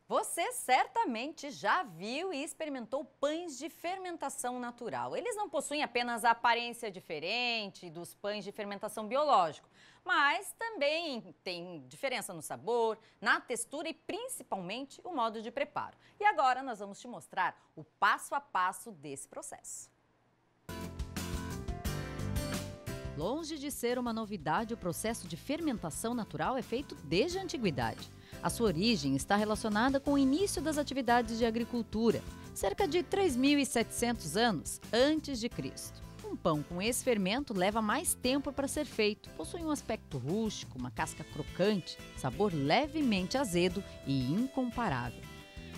Você certamente já viu e experimentou pães de fermentação natural. Eles não possuem apenas a aparência diferente dos pães de fermentação biológico, mas também tem diferença no sabor, na textura e principalmente o modo de preparo. E agora nós vamos te mostrar o passo a passo desse processo. Longe de ser uma novidade, o processo de fermentação natural é feito desde a antiguidade. A sua origem está relacionada com o início das atividades de agricultura, cerca de 3.700 anos antes de Cristo. Um pão com esse fermento leva mais tempo para ser feito, possui um aspecto rústico, uma casca crocante, sabor levemente azedo e incomparável.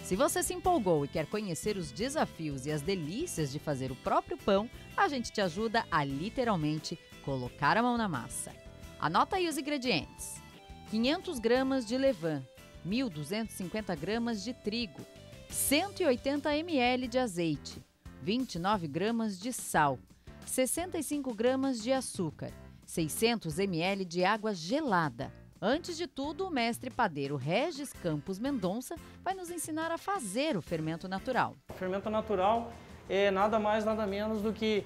Se você se empolgou e quer conhecer os desafios e as delícias de fazer o próprio pão, a gente te ajuda a literalmente colocar a mão na massa. Anota aí os ingredientes: 500 gramas de levain, 1.250 gramas de trigo, 180 ml de azeite, 29 gramas de sal, 65 gramas de açúcar, 600 ml de água gelada. Antes de tudo, o mestre padeiro Regis Campos Mendonça vai nos ensinar a fazer o fermento natural. O fermento natural é nada mais, nada menos do que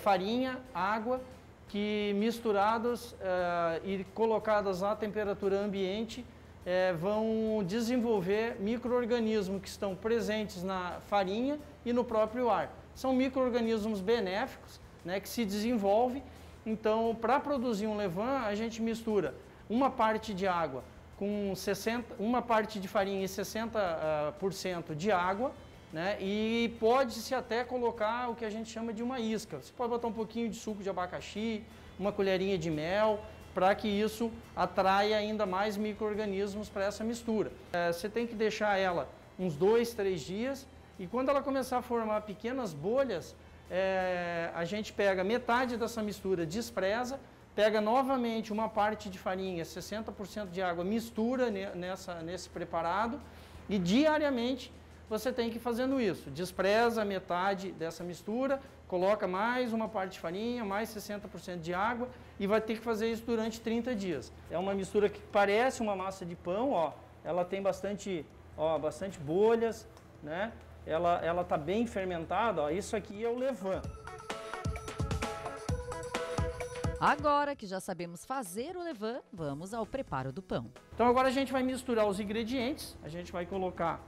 farinha, água, que misturadas e colocadas à temperatura ambiente vão desenvolver micro-organismos que estão presentes na farinha e no próprio ar. São micro-organismos benéficos, né, que se desenvolvem. Então, para produzir um levain, a gente mistura uma parte de água com uma parte de farinha e 60% de água, né? E pode-se até colocar o que a gente chama de uma isca. Você pode botar um pouquinho de suco de abacaxi, uma colherinha de mel, para que isso atraia ainda mais micro-organismos para essa mistura. Você tem que deixar ela uns 2, 3 dias, e quando ela começar a formar pequenas bolhas, a gente pega metade dessa mistura, despreza, pega novamente uma parte de farinha, 60% de água, mistura nesse preparado, e diariamente você tem que ir fazendo isso. Despreza metade dessa mistura, coloca mais uma parte de farinha, mais 60% de água, e vai ter que fazer isso durante 30 dias. É uma mistura que parece uma massa de pão, ó. Ela tem bastante bolhas, né? Ela está bem fermentada, ó. Isso aqui é o levain. Agora que já sabemos fazer o levain, vamos ao preparo do pão. Então agora a gente vai misturar os ingredientes. A gente vai colocar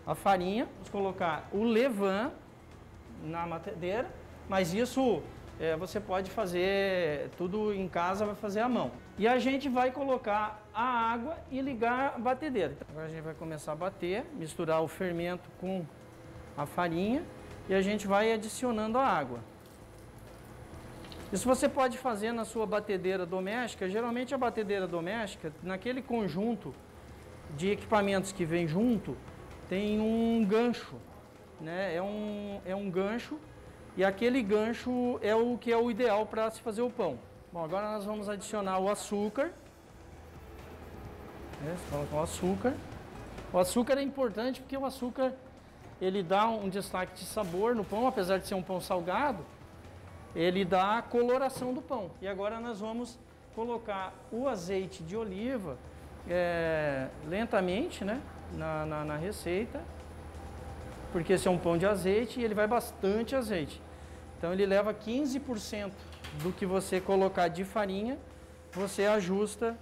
a farinha, vamos colocar o levain na batedeira, mas isso você pode fazer tudo em casa, vai fazer à mão. E a gente vai colocar a água e ligar a batedeira. Então, agora a gente vai começar a bater, misturar o fermento com a farinha e a gente vai adicionando a água. Isso você pode fazer na sua batedeira doméstica. Geralmente a batedeira doméstica, naquele conjunto de equipamentos que vem junto, tem um gancho, né? É um gancho, e aquele gancho é o que é o ideal para se fazer o pão. Bom, agora nós vamos adicionar o açúcar. Colocar o açúcar. O açúcar é importante porque o açúcar ele dá um destaque de sabor no pão, apesar de ser um pão salgado, ele dá a coloração do pão. E agora nós vamos colocar o azeite de oliva lentamente, né? Na receita, porque esse é um pão de azeite e ele vai bastante azeite. Então ele leva 15% do que você colocar de farinha, você ajusta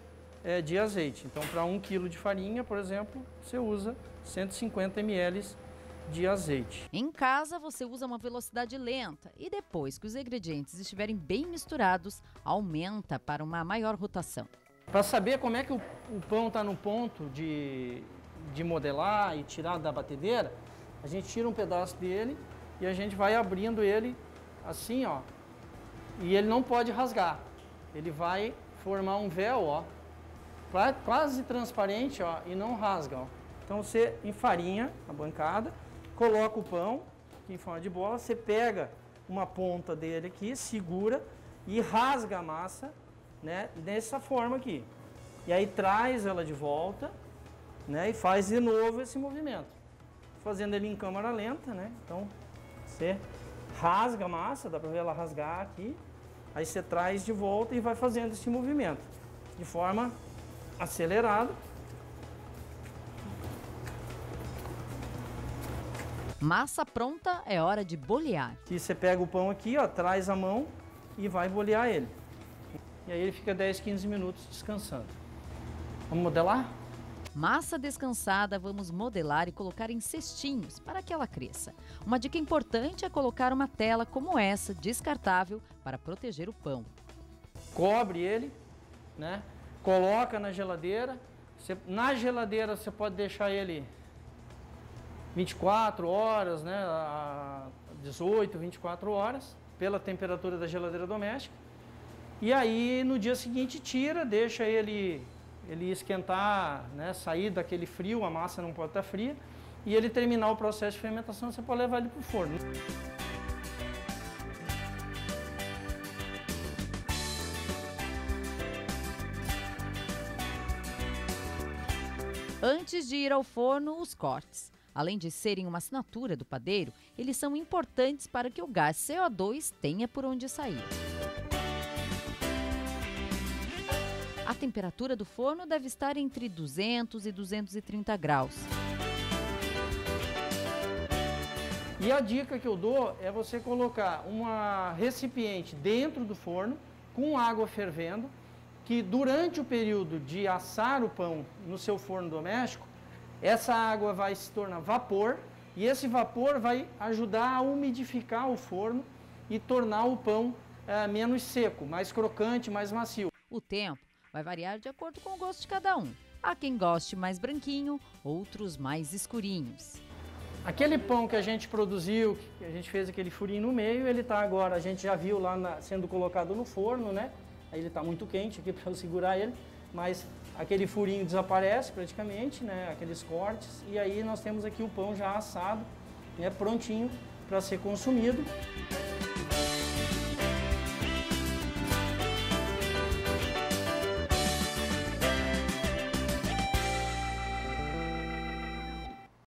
de azeite. Então para 1 kg de farinha, por exemplo, você usa 150 ml de azeite. Em casa você usa uma velocidade lenta e depois que os ingredientes estiverem bem misturados, aumenta para uma maior rotação. Para saber como é que o pão está no ponto de modelar e tirar da batedeira, a gente tira um pedaço dele e a gente vai abrindo ele assim, ó. E ele não pode rasgar. Ele vai formar um véu, ó, quase transparente, ó, e não rasga, ó. Então você enfarinha a bancada, coloca o pão aqui em forma de bola, você pega uma ponta dele aqui, segura e rasga a massa, né, dessa forma aqui. E aí traz ela de volta, né, e faz de novo esse movimento, fazendo ele em câmera lenta, né? Então você rasga a massa, dá para ver ela rasgar aqui. Aí você traz de volta e vai fazendo esse movimento de forma acelerada. Massa pronta, é hora de bolear. E você pega o pão aqui, ó, traz a mão e vai bolear ele. E aí ele fica 10, 15 minutos descansando. Vamos modelar? Massa descansada, vamos modelar e colocar em cestinhos para que ela cresça. Uma dica importante é colocar uma tela como essa, descartável, para proteger o pão. Cobre ele, né? Coloca na geladeira. Na geladeira você pode deixar ele 24 horas, né? 18, 24 horas, pela temperatura da geladeira doméstica. E aí no dia seguinte tira, deixa ele esquentar, né, sair daquele frio, a massa não pode estar fria, e ele terminar o processo de fermentação, você pode levar ele para o forno. Antes de ir ao forno, os cortes. Além de serem uma assinatura do padeiro, eles são importantes para que o gás CO2 tenha por onde sair. A temperatura do forno deve estar entre 200 e 230 graus. E a dica que eu dou é você colocar uma recipiente dentro do forno com água fervendo, que durante o período de assar o pão no seu forno doméstico, essa água vai se tornar vapor e esse vapor vai ajudar a umidificar o forno e tornar o pão menos seco, mais crocante, mais macio. O tempo vai variar de acordo com o gosto de cada um. Há quem goste mais branquinho, outros mais escurinhos. Aquele pão que a gente produziu, que a gente fez aquele furinho no meio, ele está agora, a gente já viu lá sendo colocado no forno, né? Aí ele está muito quente aqui para eu segurar ele, mas aquele furinho desaparece praticamente, né? Aqueles cortes, e aí nós temos aqui o pão já assado, né? Prontinho para ser consumido.